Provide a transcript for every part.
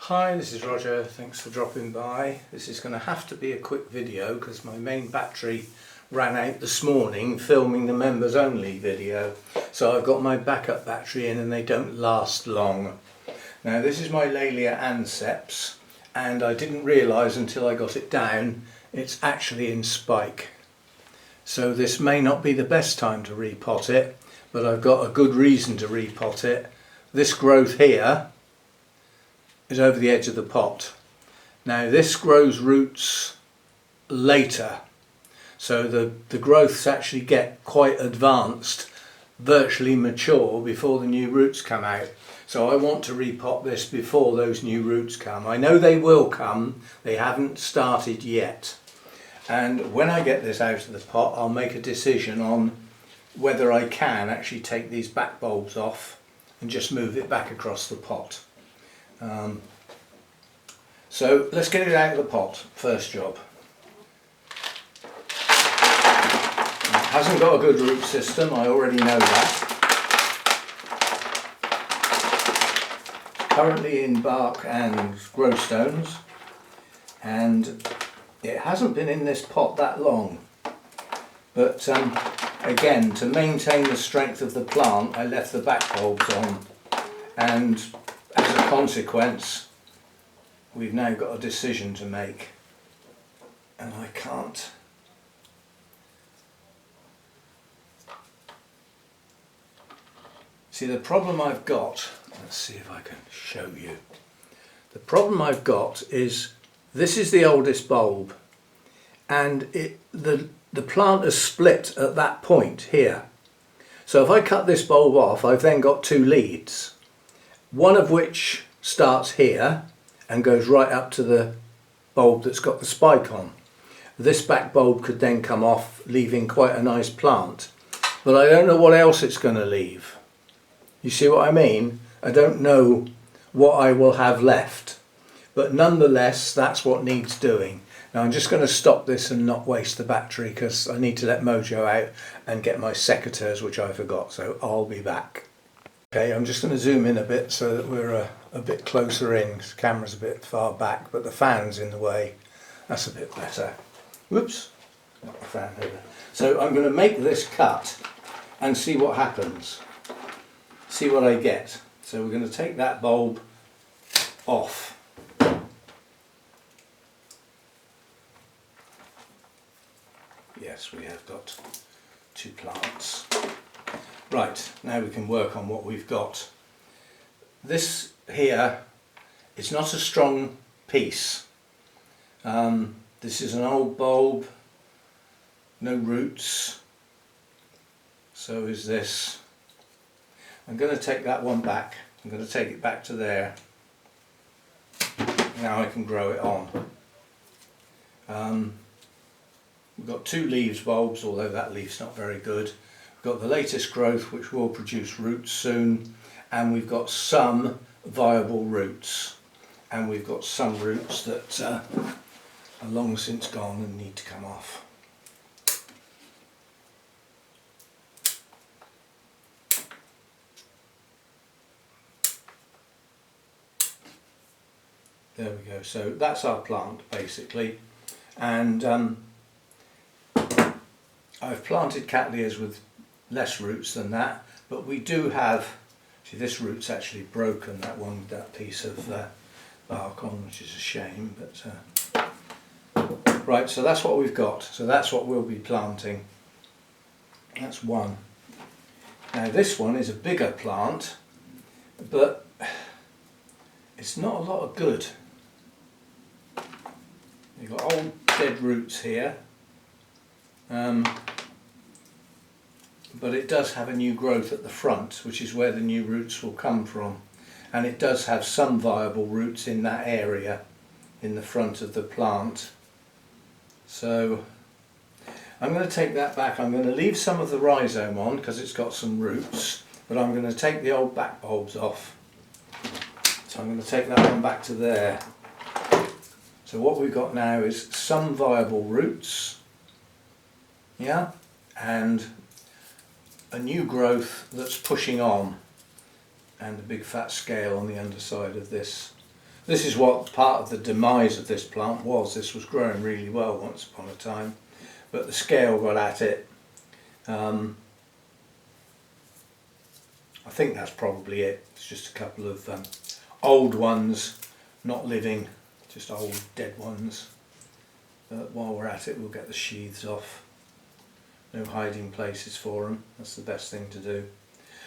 Hi, this is Roger, thanks for dropping by. This is going to have to be a quick video because my main battery ran out this morning filming the members only video. So I've got my backup battery in and they don't last long. Now this is my Cattleya anceps and I didn't realise until I got it down it's actually in spike. So this may not be the best time to repot it, but I've got a good reason to repot it. This growth here is over the edge of the pot. Now this grows roots later, so the growths actually get quite advanced, virtually mature before the new roots come out. So I want to repot this before those new roots come. I know they will come, they haven't started yet. And when I get this out of the pot, I'll make a decision on whether I can actually take these back bulbs off and just move it back across the pot. So let's get it out of the pot, first job. It hasn't got a good root system, I already know that. Currently in bark and grow stones, and it hasn't been in this pot that long. But again, to maintain the strength of the plant, I left the back bulbs on, and as a consequence we've now got a decision to make, and I can't. See, the problem I've got, let's see if I can show you. The problem I've got is this is the oldest bulb, and the plant is split at that point here. So if I cut this bulb off, I've then got two leads, one of which starts here and goes right up to the bulb that's got the spike on. This back bulb could then come off, leaving quite a nice plant, but I don't know what else it's going to leave. You see what I mean? I don't know what I will have left, but nonetheless that's what needs doing. Now I'm just going to stop this and not waste the battery because I need to let Mojo out and get my secateurs, which I forgot, so I'll be back. Okay, I'm just going to zoom in a bit so that we're a bit closer in, because the camera's a bit far back, but the fan's in the way. That's a bit better. Whoops, not the fan over. So I'm going to make this cut and see what happens. See what I get. So we're going to take that bulb off. Yes, we have got two plants. Right, now we can work on what we've got. This here is not a strong piece. This is an old bulb, no roots. So is this. I'm going to take that one back. I'm going to take it back to there. Now I can grow it on. We've got two leaves bulbs, although that leaf's not very good. We've got the latest growth which will produce roots soon, and we've got some viable roots, and we've got some roots that are long since gone and need to come off. There we go, so that's our plant basically, and I've planted Cattleyas with less roots than that, but we do have, see this root's actually broken, that one with that piece of bark on, which is a shame, but right, so that's what we've got, so that's what we'll be planting. That's one. Now this one is a bigger plant, but it's not a lot of good. You've got old dead roots here, but it does have a new growth at the front, which is where the new roots will come from, and it does have some viable roots in that area in the front of the plant. So I'm going to take that back. I'm going to leave some of the rhizome on because it's got some roots, but I'm going to take the old back bulbs off. So I'm going to take that one back to there. So what we've got now is some viable roots, yeah, and a new growth that's pushing on, and a big fat scale on the underside of this This is what part of the demise of this plant was. This was growing really well once upon a time, but the scale got at it. I think that's probably it. It's just a couple of old ones, not living, just old dead ones. But while we're at it, we'll get the sheaths off. No hiding places for them. That's the best thing to do.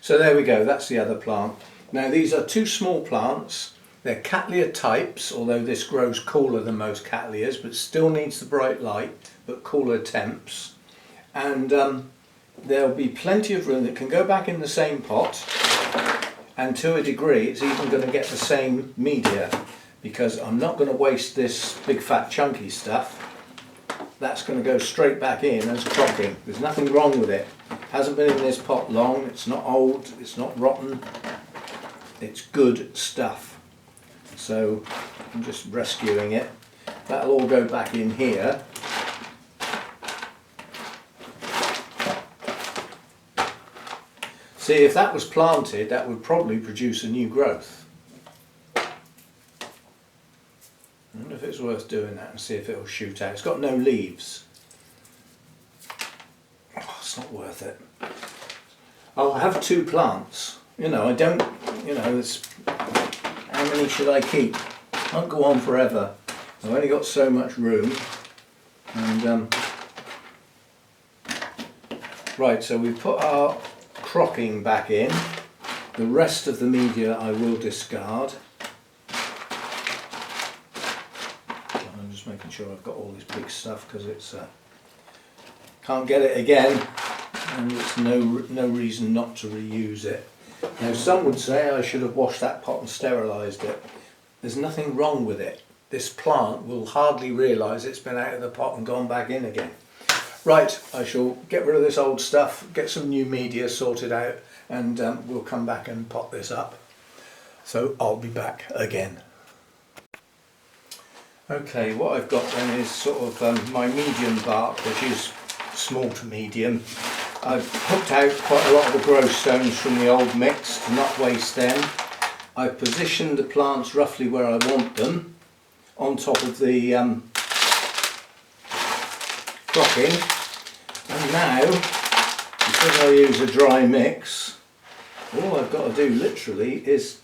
So there we go, that's the other plant. Now these are two small plants. They're Cattleya types, although this grows cooler than most Cattleyas, but still needs the bright light, but cooler temps. And there'll be plenty of room that can go back in the same pot, and to a degree it's even going to get the same media, because I'm not going to waste this big fat chunky stuff. That's going to go straight back in as crocking. There's nothing wrong with it. Hasn't been in this pot long, it's not old, it's not rotten, it's good stuff. So I'm just rescuing it. That'll all go back in here. See, if that was planted, that would probably produce a new growth. I wonder if it's worth doing that and see if it'll shoot out. It's got no leaves. Oh, it's not worth it. I'll have two plants. You know, I don't, you know, it's, how many should I keep? Can't go on forever. I've only got so much room. And right, so we put our crocking back in. The rest of the media I will discard. I'm just making sure I've got all this big stuff because it's can't get it again, and it's no reason not to reuse it. Now some would say I should have washed that pot and sterilised it. There's nothing wrong with it. This plant will hardly realise it's been out of the pot and gone back in again. Right, I shall get rid of this old stuff, get some new media sorted out, and we'll come back and pot this up. So I'll be back again. Okay, what I've got then is sort of my medium bark, which is small to medium. I've hooked out quite a lot of the growth stones from the old mix to not waste them. I've positioned the plants roughly where I want them, on top of the crocking. And now, because I use a dry mix, all I've got to do literally is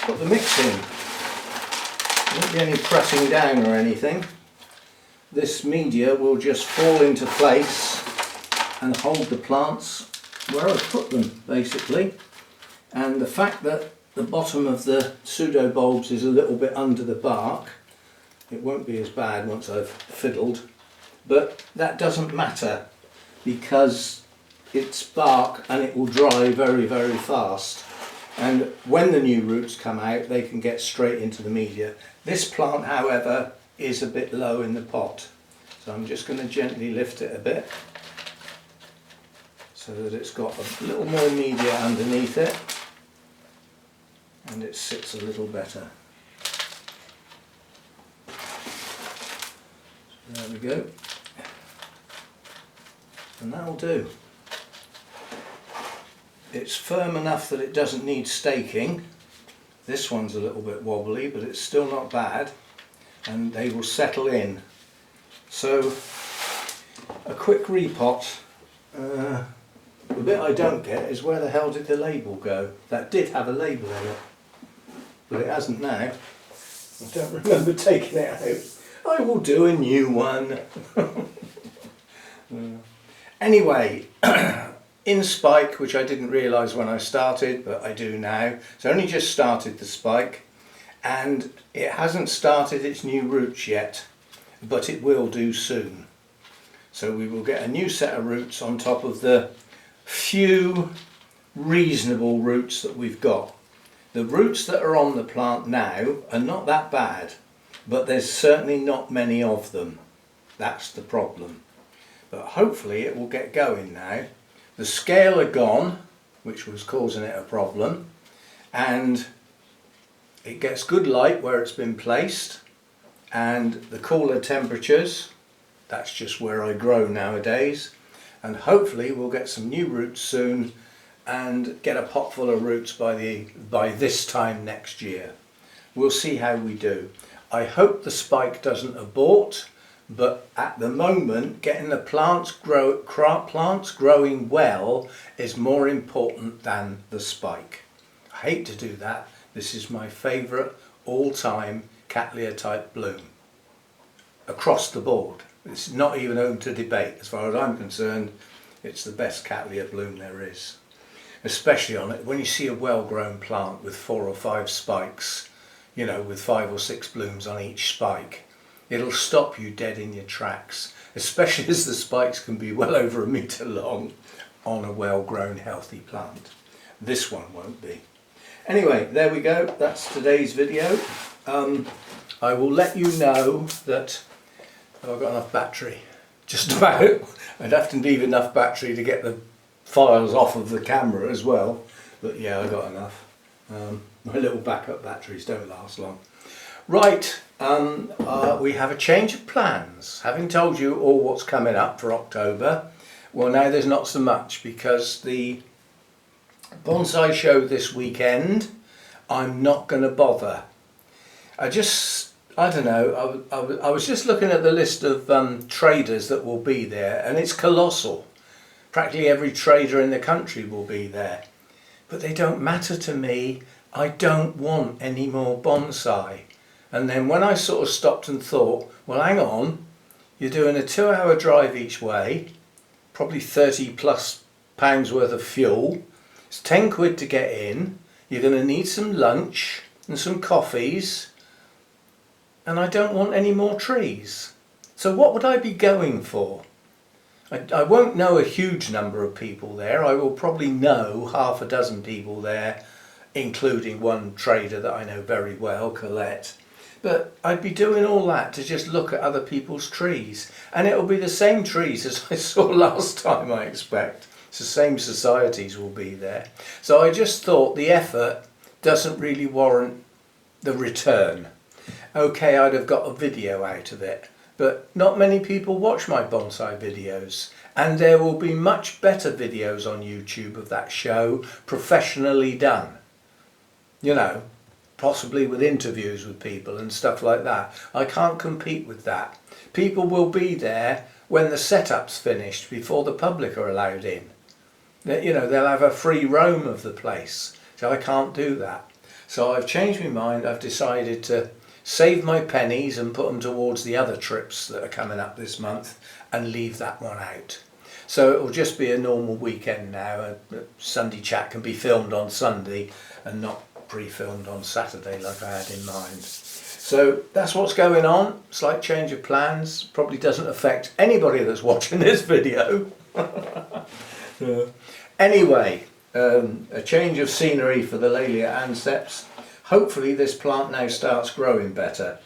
put the mix in. There won't be any pressing down or anything. This media will just fall into place and hold the plants where I've put them, basically. And the fact that the bottom of the pseudo bulbs is a little bit under the bark, it won't be as bad once I've fiddled, but that doesn't matter because it's bark and it will dry very, very fast. And when the new roots come out, they can get straight into the media. This plant, however, is a bit low in the pot, so I'm just going to gently lift it a bit so that it's got a little more media underneath it and it sits a little better. So there we go, and that'll do. It's firm enough that it doesn't need staking. This one's a little bit wobbly, but it's still not bad, and they will settle in. So a quick repot. The bit I don't get is where the hell did the label go? That did have a label in it, but it hasn't now. I don't remember taking it out. I will do a new one. Anyway, in spike, which I didn't realise when I started, but I do now. It's only just started the spike, and it hasn't started its new roots yet, but it will do soon. So we will get a new set of roots on top of the few reasonable roots that we've got. The roots that are on the plant now are not that bad, but there's certainly not many of them. That's the problem. But hopefully it will get going now. The scale are gone, which was causing it a problem, and it gets good light where it's been placed, and the cooler temperatures, that's just where I grow nowadays, and hopefully we'll get some new roots soon and get a pot full of roots by this time next year. We'll see how we do. I hope the spike doesn't abort, but at the moment getting the plants growing well is more important than the spike. I hate to do that. This is my favourite all-time Cattleya type bloom across the board. It's not even open to debate. As far as I'm concerned, it's the best Cattleya bloom there is. Especially on it when you see a well-grown plant with 4 or 5 spikes, you know, with 5 or 6 blooms on each spike. It'll stop you dead in your tracks, especially as the spikes can be well over a metre long on a well-grown healthy plant. This one won't be. Anyway, there we go. That's today's video. I will let you know that I've got enough battery. Just about. I'd have to leave enough battery to get the files off of the camera as well. But yeah, I got enough. My little backup batteries don't last long. Right, we have a change of plans. Having told you all what's coming up for October, well, now there's not so much, because the bonsai show this weekend, I'm not going to bother. I don't know, I was just looking at the list of traders that will be there, and it's colossal. Practically every trader in the country will be there. But they don't matter to me. I don't want any more bonsai. And then when I sort of stopped and thought, well, hang on, you're doing a 2-hour drive each way, probably 30 plus pounds worth of fuel. It's 10 quid to get in. You're going to need some lunch and some coffees. And I don't want any more trees. So what would I be going for? I won't know a huge number of people there. I will probably know half a dozen people there, including one trader that I know very well, Colette. But I'd be doing all that to just look at other people's trees. And it'll be the same trees as I saw last time, I expect. It's the same societies will be there. So I just thought the effort doesn't really warrant the return. Okay, I'd have got a video out of it. But not many people watch my bonsai videos, and there will be much better videos on YouTube of that show, professionally done. You know, possibly with interviews with people and stuff like that. I can't compete with that. People will be there when the setup's finished, before the public are allowed in. You know, they'll have a free roam of the place, so I can't do that. So I've changed my mind. I've decided to save my pennies and put them towards the other trips that are coming up this month and leave that one out. So it will just be a normal weekend now. A Sunday chat can be filmed on Sunday and not pre-filmed on Saturday like I had in mind. So that's what's going on. Slight change of plans. Probably doesn't affect anybody that's watching this video. Anyway, a change of scenery for the Laelia anceps. Hopefully this plant now starts growing better.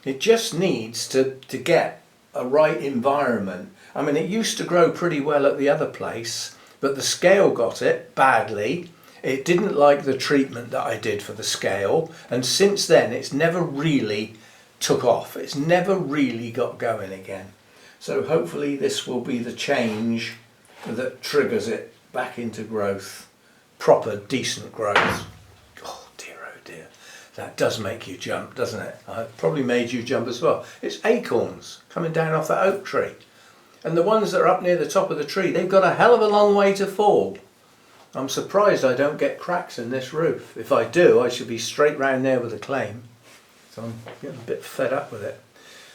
It just needs to get a right environment. I mean, it used to grow pretty well at the other place, but the scale got it badly. It didn't like the treatment that I did for the scale, and since then it's never really took off. It's never really got going again. So hopefully this will be the change that triggers it back into growth, proper decent growth. Oh dear, that does make you jump, doesn't it? I've probably made you jump as well. It's acorns coming down off that oak tree, and the ones that are up near the top of the tree, they've got a hell of a long way to fall. I'm surprised I don't get cracks in this roof. If I do, I should be straight round there with a claim. So I'm getting a bit fed up with it.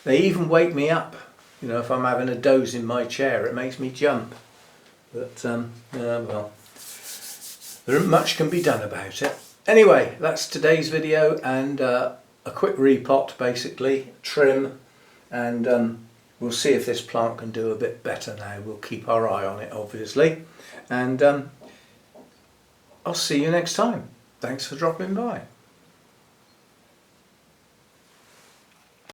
They even wake me up. You know, if I'm having a doze in my chair, it makes me jump. But, well, there isn't much can be done about it. Anyway, that's today's video, and a quick repot, basically, trim, and we'll see if this plant can do a bit better now. We'll keep our eye on it, obviously. And I'll see you next time. Thanks for dropping by.